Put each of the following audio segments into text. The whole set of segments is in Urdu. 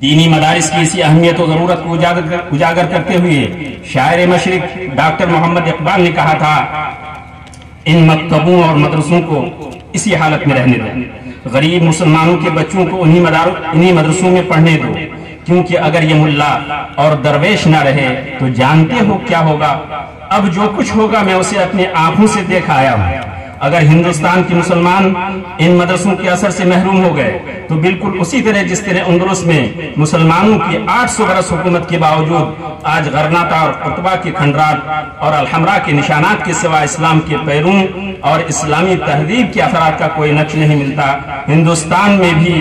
دینی مدارس کی اسی اہمیت و ضرورت کو اجاگر کرتے ہوئے شاعر مشرق ڈاکٹر محمد اقبال نے کہا تھا، ان مکتبوں اور مدرسوں کو اسی حالت میں رہنے دو، غریب مسلمانوں کے بچوں کو انہی مدرسوں میں پڑھنے دو، کیونکہ اگر یہ ملا اور درویش نہ رہے تو جانتے ہو کیا ہوگا؟ اب جو کچھ ہوگا میں اسے اپنی آنکھوں سے دیکھ آیا ہوں۔ اگر ہندوستان کے مسلمان ان مدرسوں کے اثر سے محروم ہو گئے تو بالکل اسی طرح جس طرح اندلس میں مسلمانوں کی 800 برس حکومت کے باوجود آج غرناطہ اور قرطبہ کے کھنڈرات اور الحمراء کے نشانات کے سوا اسلام کے پیروں اور اسلامی تہذیب کے اثرات کا کوئی نقش نہیں ملتا، ہندوستان میں بھی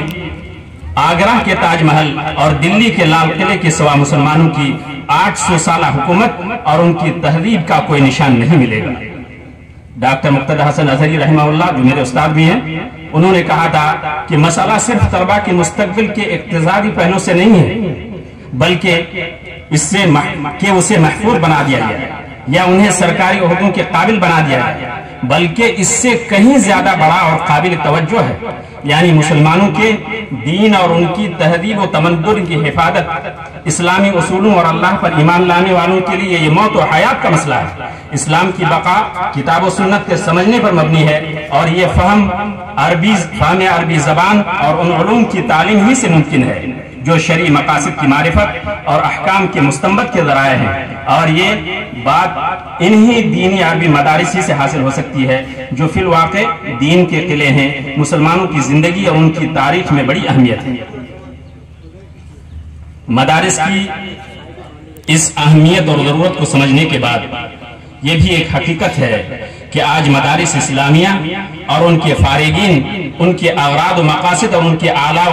آگرہ کے تاج محل اور دلی کے لال قلعے کے سوا مسلمانوں کی 800 سالہ حکومت اور ان کی تہذیب کا کوئی نشان نہیں ملے گا۔ ڈاکٹر مقتدی حسن اظہری رحمہ اللہ، جو میرے استاد بھی ہیں، انہوں نے کہا تھا کہ مسئلہ صرف طلبہ کے مستقبل کے اقتصادی پہلو سے نہیں ہے، بلکہ اسے محفوظ بنا دیا جائے یا انہیں سرکاری عہدوں کے قابل بنا دیا جائے، بلکہ اس سے کہیں زیادہ بڑا اور قابل توجہ ہے، یعنی مسلمانوں کے دین اور ان کی تہذیب و تمدن کی حفاظت، اسلامی اصولوں اور اللہ پر ایمان لانے والوں کے لیے یہ موت و حیات کا مسئلہ ہے۔ اسلام کی بقا کتاب و سنت کے سمجھنے پر مبنی ہے، اور یہ فہم عربی زبان اور ان علوم کی تعلیم ہی سے ممکن ہے جو شرعی مقاصد کی معرفت اور احکام کے مستنبط کے ذرائع ہیں، اور یہ بات انہی دینی عربی مدارس ہی سے حاصل ہو سکتی ہے جو فی الواقع دین کے قلعے ہیں، مسلمانوں کی زندگی اور ان کی تاریخ میں بڑی اہمیت ہے۔ مدارس کی اس اہمیت اور ضرورت کو سمجھنے کے بعد یہ بھی ایک حقیقت ہے کہ آج مدارس اسلامیہ اور ان کے فارغین ان کے اغراض و مقاصد اور ان کے اعلیٰ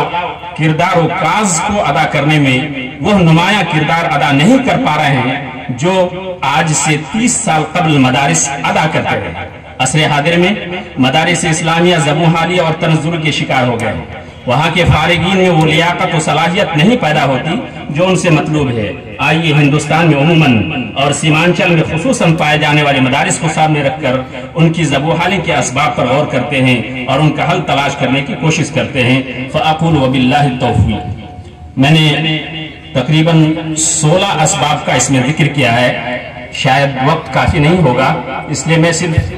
کردار و کاز کو ادا کرنے میں وہ نمایاں کردار ادا نہیں کر پا رہے ہیں جو آج سے 30 سال قبل مدارس ادا کرتے رہے۔ عصر حاضر میں مدارس اسلامیہ زبوں اور تنزل کے شکار ہو گئے، وہاں کے فارغین میں وہ لیاقت و صلاحیت نہیں پیدا ہوتی جو ان سے مطلوب ہے۔ آئیے ہندوستان میں عموماً اور سیمانچل میں خصوصاً پائے جانے والے مدارس کو سامنے رکھ کر ان کی زبوحالی کے اسباب پر غور کرتے ہیں اور ان کا حل تلاش کرنے کی کوشش کرتے ہیں۔ فَأَقُولُ وَبِاللَّهِ التَّوْفِيقِ۔ میں نے تقریباً 16 اسباب کا اس میں ذکر کیا ہے، شاید وقت کافی نہیں ہوگا، اس لیے میں صرف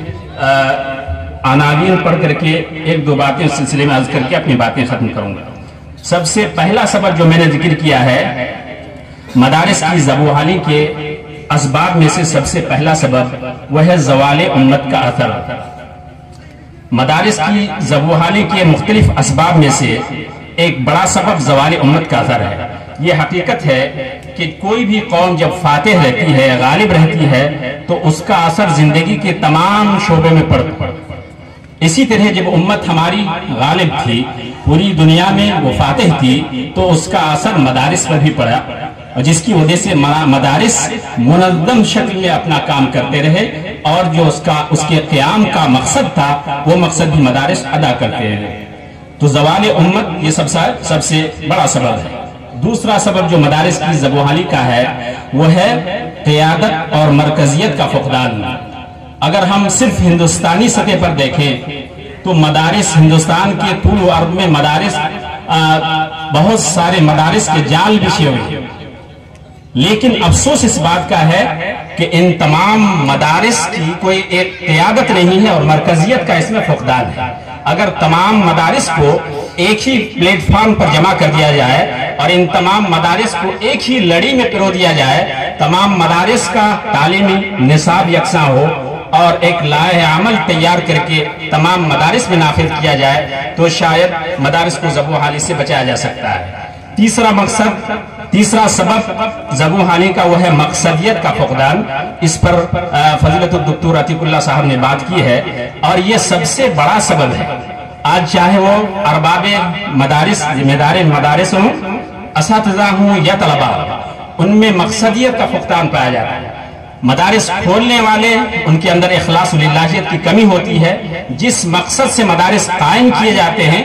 عناوین پڑھ کر کے ایک دو باتیں اس سلسلے میں عرض کر کے اپنی باتیں ختم کروں گا۔ سب سے پہلا سبب جو میں نے ذکر کیا ہے مدارس کی زبوحالی کے اسباب میں سے سب سے پہلا سبب وہ ہے زوال امت کا اثر۔ مدارس کی زبوحالی کے مختلف اسباب میں سے ایک بڑا سبب زوال امت کا اثر ہے۔ یہ حقیقت ہے کہ کوئی بھی قوم جب فاتح رہتی ہے، غالب رہتی ہے، تو اس کا اثر زندگی کے تمام شعبے میں پڑتا ہے۔ اسی طرح جب امت ہماری غالب تھی، پوری دنیا میں وہ فاتح تھی، تو اس کا اثر مدارس پر بھی پڑا، اور جس کی وجہ سے مدارس منظم شکل میں اپنا کام کرتے رہے، اور جو اس کے قیام کا مقصد تھا وہ مقصد بھی مدارس ادا کرتے رہے۔ تو زوال امت یہ سب سے بڑا سبب ہے۔ دوسرا سبب جو مدارس کی زبوحالی کا ہے وہ ہے قیادت اور مرکزیت کا فقدان۔ اگر ہم صرف ہندوستانی سطح پر دیکھیں تو مدارس ہندوستان کے طول و عرض میں مدارس بہت سارے مدارس کے جال بچھے ہوئے، لیکن افسوس اس بات کا ہے کہ ان تمام مدارس کی کوئی ایک قیادت نہیں ہے اور مرکزیت کا اس میں فقدان ہے۔ اگر تمام مدارس کو ایک ہی پلیٹ فارم پر جمع کر دیا جائے اور ان تمام مدارس کو ایک ہی لڑی میں پرو دیا جائے، تمام مدارس کا تعلیمی نصاب یکساں ہو اور ایک لائحہ عمل تیار کر کے تمام مدارس میں نافذ کیا جائے تو شاید مدارس کو زبوحالی سے بچایا جا سکتا ہے۔ تیسرا سبب زبوحالی کا وہ ہے مقصدیت کا فقدان۔ اس پر فضیلت الدکتور عتیق اللہ صاحب نے بات کی ہے، اور یہ سب سے بڑا سبب ہے۔ آج چاہے وہ ارباب مدارس، ذمہ دار مدارس ہوں، اساتذہ ہوں یا طلباء، ان میں مقصدیت کا فقدان پایا جاتا ہے۔ مدارس کھولنے والے ان کے اندر اخلاص واللہیت کی کمی ہوتی ہے، جس مقصد سے مدارس قائم کیے جاتے ہیں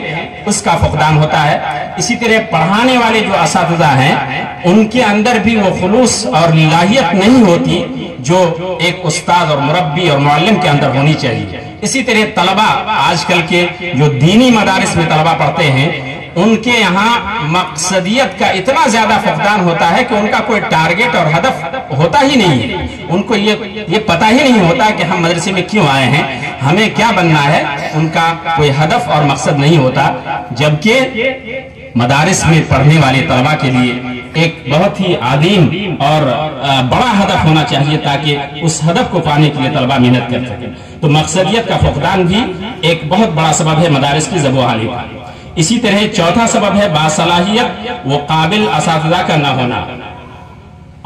اس کا فقدان ہوتا ہے۔ اسی طرح پڑھانے والے جو اساتذہ ہیں ان کے اندر بھی وہ خلوص اور للہیت نہیں ہوتی جو ایک استاد اور مربی اور معلم کے اندر ہونی چاہیے۔ اسی طرح طلباء، آج کل کے جو دینی مدارس میں طلباء پڑھتے ہیں، ان کے یہاں مقصدیت کا اتنا زیادہ فقدان ہوتا ہے کہ ان کا کوئی ٹارگٹ اور ہدف ہوتا ہی نہیں ہے. ان کو یہ پتہ ہی نہیں ہوتا کہ ہم مدرسے میں کیوں آئے ہیں, ہمیں کیا بننا ہے. ان کا کوئی ہدف اور مقصد نہیں ہوتا. جبکہ مدارس میں پڑھنے والے طلبہ کے لیے ایک بہت ہی عظیم اور بڑا ہدف ہونا چاہیے تاکہ اس ہدف کو پانے کے لیے طلبہ محنت کر سکیں. تو مقصدیت کا فقدان بھی ایک بہت بڑا سبب ہے مدارس کی ذوب و حالی کا. اسی طرح چوتھا سبب ہے باصلاحیت و قابل اساتذہ کا نہ ہونا.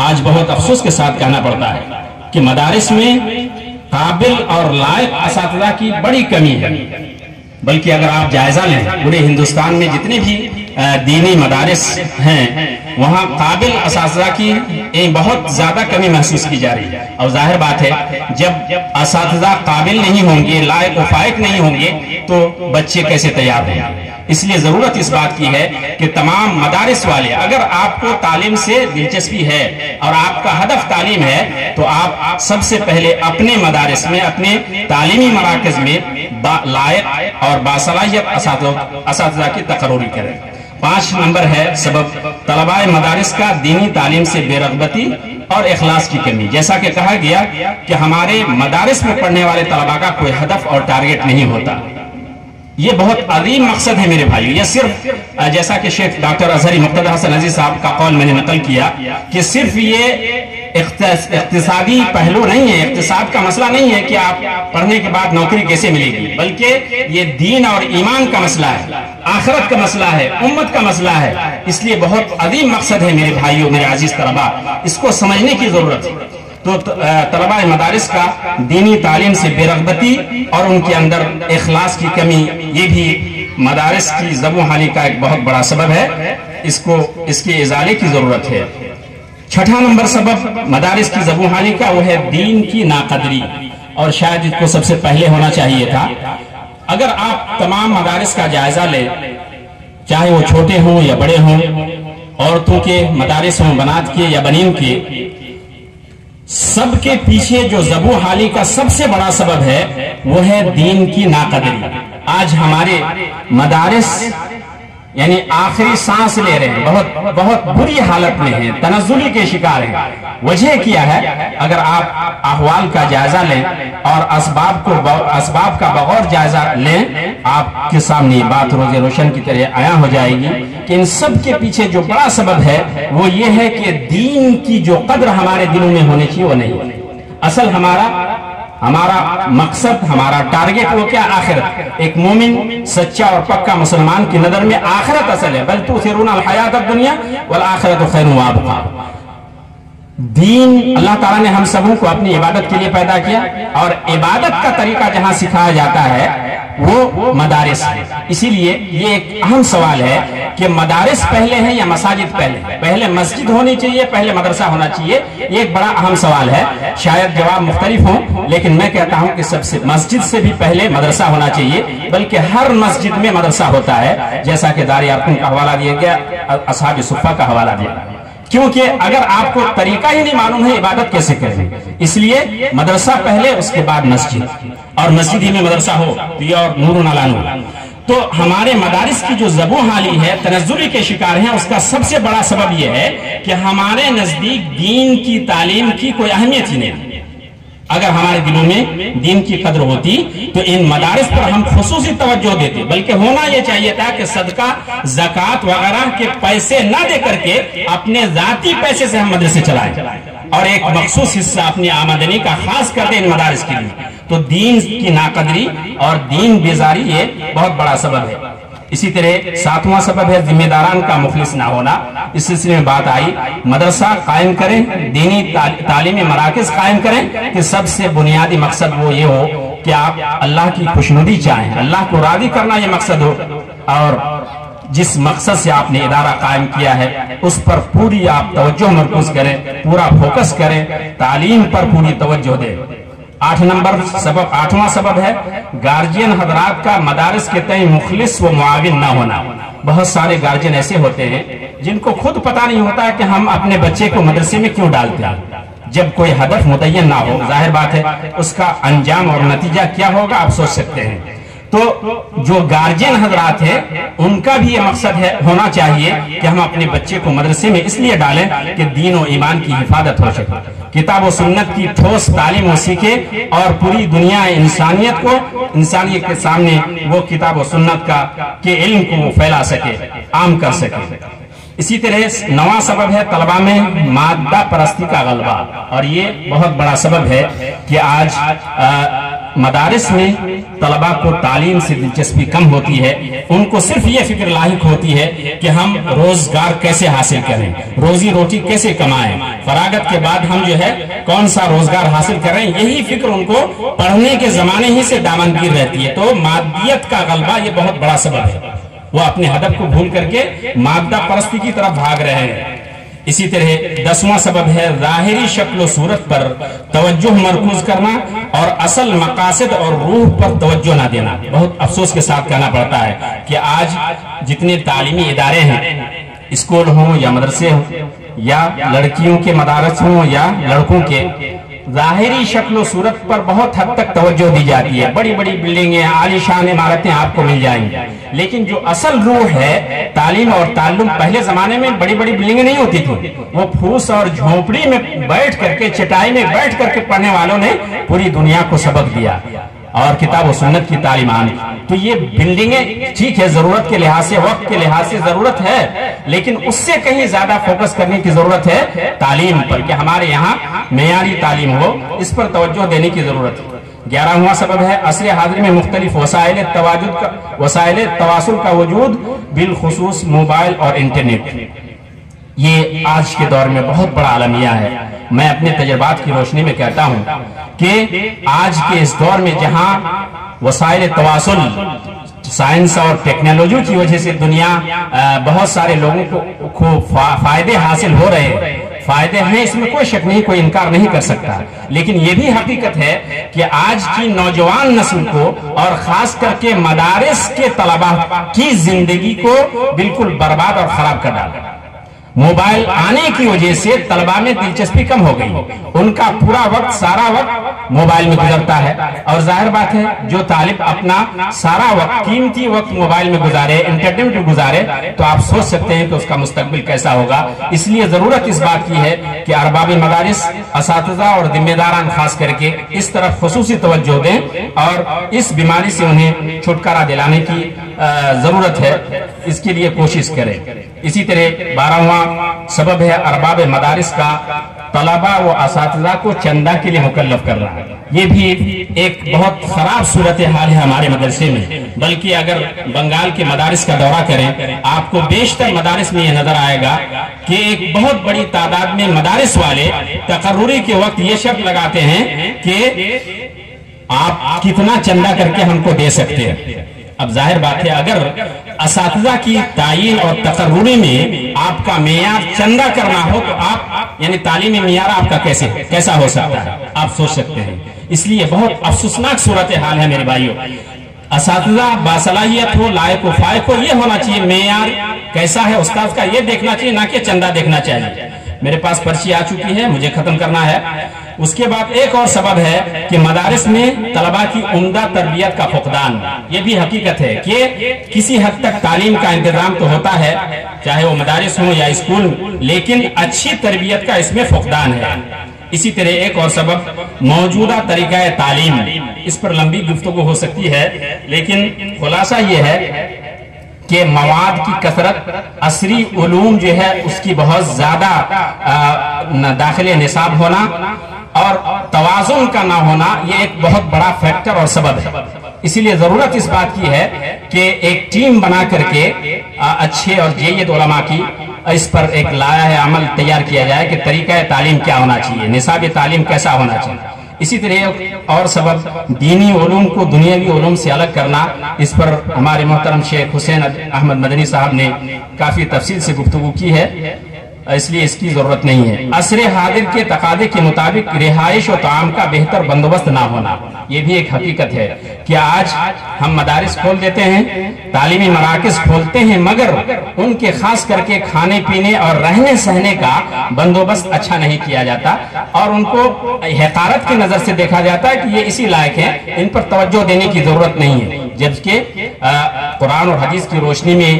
آج بہت افسوس کے ساتھ کہنا پڑتا ہے کہ مدارس میں قابل اور لائق اساتذہ کی بڑی کمی ہے. بلکہ اگر آپ جائزہ لیں پورے ہندوستان میں جتنے بھی دینی مدارس ہیں وہاں قابل اساتذہ کی بہت زیادہ کمی محسوس کی جا رہی ہے. اور ظاہر بات ہے جب اساتذہ قابل نہیں ہوں گے, لائق و فائق نہیں ہوں گے تو بچے کیسے تیار ہوں گے. اس لیے ضرورت اس بات کی ہے کہ تمام مدارس والے, اگر آپ کو تعلیم سے دلچسپی ہے اور آپ کا ہدف تعلیم ہے تو آپ سب سے پہلے اپنے مدارس میں, اپنے تعلیمی مراکز میں لائق اور باصلاحیت اساتذہ کی تقرری کریں. 5 نمبر ہے سبب طلباء مدارس کا دینی تعلیم سے بے رغبتی اور اخلاص کی کمی. جیسا کہ کہا گیا کہ ہمارے مدارس میں پڑھنے والے طلباء کا کوئی ہدف اور ٹارگٹ نہیں ہوتا. یہ بہت عظیم مقصد ہے میرے بھائیو. یہ صرف جیسا کہ شیخ ڈاکٹر اظہری مقتدی حسن عزیز صاحب کا قول میں نے نقل کیا کہ صرف یہ اقتصادی پہلو نہیں ہے, اقتصاد کا مسئلہ نہیں ہے کہ آپ پڑھنے کے بعد نوکری کیسے ملے گی, بلکہ یہ دین اور ایمان کا مسئلہ ہے, آخرت کا مسئلہ ہے, امت کا مسئلہ ہے. اس لیے بہت عظیم مقصد ہے میرے بھائیو, میرے عزیز طلباء, اس کو سمجھنے کی ضرورت ہے. تو طلباء مدارس کا دینی تعلیم سے بے رغبتی اور ان کے اندر اخلاص کی کمی, یہ بھی مدارس کی ذوب و حالی کا ایک بہت بڑا سبب ہے. اس کے ازالے کی ضرورت ہے. 6 نمبر سبب مدارس کی ذوب و حالی کا وہ ہے دین کی ناقدری, اور شاید اس کو سب سے پہلے ہونا چاہیے تھا. اگر آپ تمام مدارس کا جائزہ لیں, چاہے وہ چھوٹے ہوں یا بڑے ہوں, عورتوں کے مدارس ہوں بنات کے یا بنین کے, سب کے پیچھے جو ذوب و حالی کا سب سے بڑا سبب ہے وہ ہے دین کی ناقدری. آج ہمارے مدارس یعنی آخری سانس لے رہے ہیں, بہت بری حالت میں ہیں, تنزلی کے شکار ہیں. وجہ کیا ہے؟ اگر آپ احوال کا جائزہ لیں اور اسباب کا بغور جائزہ لیں, آپ کے سامنے بات روز روشن کی طرح عیاں ہو جائے گی کہ ان سب کے پیچھے جو بڑا سبب ہے وہ یہ ہے کہ دین کی جو قدر ہمارے دلوں میں ہونی چاہیے وہ نہیں. اصل ہمارا مقصد, ہمارا ٹارگٹ وہ کیا؟ آخرت. ایک مومن سچا اور پکا مسلمان کی نظر میں آخرت اصل ہے. بل تؤثرون الحیات الدنیا والآخرت خیر وابقا. دین اللہ تعالیٰ نے ہم سبوں کو اپنی عبادت کے لیے پیدا کیا, اور عبادت کا طریقہ جہاں سکھایا جاتا ہے وہ مدارس ہے. اسی لیے یہ ایک اہم سوال ہے کہ مدارس پہلے ہیں یا مساجد پہلے؟ پہلے مسجد ہونی چاہیے, پہلے مدرسہ ہونا چاہیے؟ یہ ایک بڑا اہم سوال ہے. شاید جواب مختلف ہوں, لیکن میں کہتا ہوں کہ سب سے مسجد سے بھی پہلے مدرسہ ہونا چاہیے. بلکہ ہر مسجد میں مدرسہ ہوتا ہے, جیسا کہ دار ارقم کا حوالہ دیا گیا, اصحاب صفہ کا حوالہ دیا گیا. کیونکہ اگر آپ کو طریقہ ہی نہیں معلوم ہے عبادت کیسے کریں, اس لیے مدرسہ پہلے, اس کے بعد مسجد, اور مسجد ہی میں مدرسہ ہو تو یہ اور نور علی نور. تو ہمارے مدارس کی جو ذوب و حالی ہے, تنزلی کے شکار ہیں, اس کا سب سے بڑا سبب یہ ہے کہ ہمارے نزدیک دین کی تعلیم کی کوئی اہمیت ہی نہیں. اگر ہمارے دلوں میں دین کی قدر ہوتی تو ان مدارس پر ہم خصوصی توجہ دیتے. بلکہ ہونا یہ چاہیے تھا کہ صدقہ, زکوٰۃ وغیرہ کے پیسے نہ دے کر کے اپنے ذاتی پیسے سے ہم مدرسے چلائیں, اور ایک مخصوص حصہ اپنی آمدنی کا خاص کر دیں ان مدارس کے لیے. تو دین کی ناقدری اور دین بیزاری یہ بہت بڑا سبب ہے. اسی طرح 7واں سبب ہے ذمہ داران کا مخلص نہ ہونا. اس سلسلے میں بات آئی, مدرسہ قائم کریں, دینی تعلیمی مراکز قائم کریں کہ سب سے بنیادی مقصد وہ یہ ہو کہ آپ اللہ کی خوشنودی چاہیں, اللہ کو راضی کرنا یہ مقصد ہو, اور جس مقصد سے آپ نے ادارہ قائم کیا ہے اس پر پوری آپ توجہ مرکوز کریں, پورا فوکس کریں, تعلیم پر پوری توجہ دیں. 8واں سبب ہے گارجین حضرات کا مدارس کے تئیں مخلص و معاون نہ ہونا. بہت سارے گارجین ایسے ہوتے ہیں جن کو خود پتہ نہیں ہوتا کہ ہم اپنے بچے کو مدرسے میں کیوں ڈالتے ہیں. جب کوئی ہدف متعین نہ ہو, ظاہر بات ہے اس کا انجام اور نتیجہ کیا ہوگا آپ سوچ سکتے ہیں. تو جو گارجین حضرات ہیں ان کا بھی یہ مقصد ہے ہونا چاہیے کہ ہم اپنے بچے کو مدرسے میں اس لیے ڈالیں کہ دین و ایمان کی حفاظت ہو سکے، کتاب و سنت کی ٹھوس تعلیم وہ سیکھے اور پوری دنیا انسانیت کے سامنے وہ کتاب و سنت کے علم کو وہ پھیلا سکے، عام کر سکے۔ اسی طرح نواں سبب ہے طلبہ میں مادہ پرستی کا غلبہ، اور یہ بہت بڑا سبب ہے کہ آج مدارس میں طلبہ کو تعلیم سے دلچسپی کم ہوتی ہے، ان کو صرف یہ فکر لاحق ہوتی ہے کہ ہم روزگار کیسے حاصل کریں، روزی روٹی کیسے کمائیں، فراغت کے بعد ہم جو ہے کون سا روزگار حاصل کریں، یہی فکر ان کو پڑھنے کے زمانے ہی سے دامنگیر رہتی ہے۔ تو مادیت کا غلبہ یہ بہت بڑا سبب ہے، وہ اپنے ہدف کو بھول کر کے مادہ پرستی کی طرف بھاگ رہے ہیں۔ اسی طرح 10واں سبب ہے ظاہری شکل و صورت پر توجہ مرکوز کرنا اور اصل مقاصد اور روح پر توجہ نہ دینا۔ بہت افسوس کے ساتھ کہنا پڑتا ہے کہ آج جتنے تعلیمی ادارے ہیں، اسکول ہوں یا مدرسے ہوں یا لڑکیوں کے مدارس ہوں یا لڑکوں کے، ظاہری شکل و صورت پر بہت حد تک توجہ دی جاتی ہے، بڑی بڑی بلڈنگیں، عالی شان عمارتیں آپ کو مل جائیں گی، لیکن جو اصل روح ہے تعلیم اور تعلم، پہلے زمانے میں بڑی بڑی بلڈنگیں نہیں ہوتی تھی، وہ پھوس اور جھونپڑی میں بیٹھ کر کے، چٹائی میں بیٹھ کر کے پڑھنے والوں نے پوری دنیا کو سبق دیا اور کتاب و سنت کی تعلیم آنی۔ تو یہ بلڈنگیں ٹھیک ہے، ضرورت کے لحاظ سے، وقت کے لحاظ سے ضرورت ہے، لیکن اس سے کہیں زیادہ فوکس کرنے کی ضرورت ہے تعلیم پر، کہ ہمارے یہاں معیاری تعلیم ہو، اس پر توجہ دینے کی ضرورت ہے۔ 11واں سبب ہے عصر حاضر میں مختلف وسائل تواصل کا وجود، بالخصوص موبائل اور انٹرنیٹ۔ یہ آج کے دور میں بہت بڑا عالمیہ ہے۔ میں اپنے تجربات کی روشنی میں کہتا ہوں کہ آج کے اس دور میں جہاں وسائل تواصل، سائنس اور ٹیکنالوجی کی وجہ سے دنیا بہت سارے لوگوں کو فائدے حاصل ہو رہے ہیں، فائدے ہیں، اس میں کوئی شک نہیں، کوئی انکار نہیں کر سکتا، لیکن یہ بھی حقیقت ہے کہ آج کی نوجوان نسل کو اور خاص کر کے مدارس کے طلبہ کی زندگی کو بالکل برباد اور خراب کر ڈالا۔ موبائل آنے کی وجہ سے طلبہ میں دلچسپی کم ہو گئی، ان کا پورا وقت، سارا وقت موبائل میں گزرتا ہے، اور ظاہر بات ہے جو طالب اپنا سارا وقت، قیمتی وقت موبائل میں گزارے، انٹرنیٹ میں گزارے، تو آپ سوچ سکتے ہیں کہ اس کا مستقبل کیسا ہوگا۔ اس لیے ضرورت اس بات کی ہے کہ ارباب مدارس، اساتذہ اور ذمہ داران خاص کر کے اس طرف خصوصی توجہ دیں اور اس بیماری سے انہیں چھٹکارا دلانے کی ضرورت ہے، اس کے لیے کوشش کریں۔ اسی طرح 12واں سبب ہے ارباب مدارس کا طلبہ و اساتذہ کو چندہ کے لیے مکلف کر رہا ہے۔ یہ بھی ایک بہت خراب صورتحال ہے ہمارے مدرسے میں، بلکہ اگر بنگال کے مدارس کا دورہ کریں آپ کو بیشتر مدارس میں یہ نظر آئے گا کہ ایک بہت بڑی تعداد میں مدارس والے تقرری کے وقت یہ شرط لگاتے ہیں کہ آپ کتنا چندہ کر کے ہم کو دے سکتے ہیں۔ اب ظاہر بات ہے اگر اساتذہ کی تعیین اور تقرری میں آپ کا معیار چندہ کرنا ہو تو آپ یعنی تعلیمی معیار آپ کا کیسا ہو سکتا ہے، آپ سوچ سکتے ہیں۔ اس لیے بہت افسوسناک صورتحال ہے میرے بھائیوں، اساتذہ باصلاحیت ہو، لائق و فائق ہو، یہ ہونا چاہیے معیار کیسا ہے استاذ کا یہ دیکھنا چاہیے، نہ کہ چندہ دیکھنا چاہیے۔ میرے پاس پرچی آ چکی ہے، مجھے ختم کرنا ہے۔ اس کے بعد ایک اور سبب ہے کہ مدارس میں طلبہ کی عمدہ تربیت کا فقدان۔ یہ بھی حقیقت ہے کہ کسی حد تک تعلیم کا انتظام تو ہوتا ہے، چاہے وہ مدارس ہوں یا اسکول، لیکن اچھی تربیت کا اس میں فقدان ہے۔ اسی طرح ایک اور سبب موجودہ طریقہ تعلیم، اس پر لمبی گفتگو ہو سکتی ہے، لیکن خلاصہ یہ ہے کہ مواد کی کثرت، عصری علوم جو ہے اس کی بہت زیادہ داخل نصاب ہونا اور توازن کا نہ ہونا، یہ ایک بہت بڑا فیکٹر اور سبب ہے۔ اسی لیے ضرورت اس بات کی ہے کہ ایک ٹیم بنا کر کے اچھے اور جید علماء کی اس پر ایک لائحہ عمل تیار کیا جائے کہ طریقہ تعلیم کیا ہونا چاہیے، نصاب تعلیم کیسا ہونا چاہیے۔ اسی طرح اور سبب دینی علوم کو دنیاوی علوم سے الگ کرنا، اس پر ہمارے محترم شیخ حسین احمد مدنی صاحب نے کافی تفصیل سے گفتگو کی ہے، اس لیے اس کی ضرورت نہیں ہے۔ عصر حاضر کے تقاضے کے مطابق رہائش و طعام کا بہتر بندوبست نہ ہونا، یہ بھی ایک حقیقت ہے کہ آج ہم مدارس کھول دیتے ہیں، تعلیمی مراکز کھولتے ہیں، مگر ان کے خاص کر کے کھانے پینے اور رہنے سہنے کا بندوبست اچھا نہیں کیا جاتا اور ان کو حقارت کی نظر سے دیکھا جاتا ہے کہ یہ اسی لائق ہے، ان پر توجہ دینے کی ضرورت نہیں ہے۔ جبکہ قرآن اور حدیث کی روشنی میں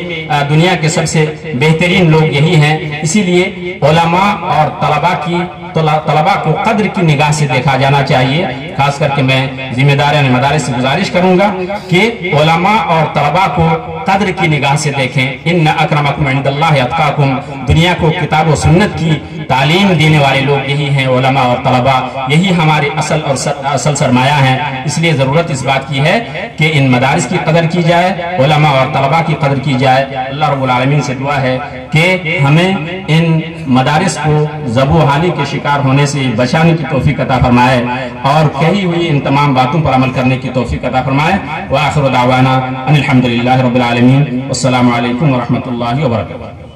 دنیا کے سب سے بہترین لوگ یہی ہیں. اسی لیے علماء اور طلباء کو قدر کی نگاہ سے دیکھا جانا چاہیے. خاص کر کے میں ذمہ داران مدارس سے گزارش کروں گا کہ علماء اور طلباء کو قدر کی نگاہ سے دیکھیں. ان اکرمکم عند اللہ اتقاکم. دنیا کو کتاب و سنت کی تعلیم دینے والے لوگ یہی ہیں، علماء اور طلباء. یہی ہمارے اصل سرمایہ ہیں. اس لیے ضرورت اس بات کی ہے کہ ان مدارس کی قدر کی جائے، علماء اور طلباء کی قدر کی جائے. اللہ رب العالمین سے دعا ہے کہ ہمیں ان مدارس کو ذبوحانی کے شکار ہونے سے بچانے کی توفیق عطا فرمائے اور کہی ہوئی ان تمام باتوں پر عمل کرنے کی توفیق عطا فرمائے. وآخر دعوانا ان الحمدللہ رب العالمین. والسلام علیکم ورحمۃ اللہ وبرکاتہ.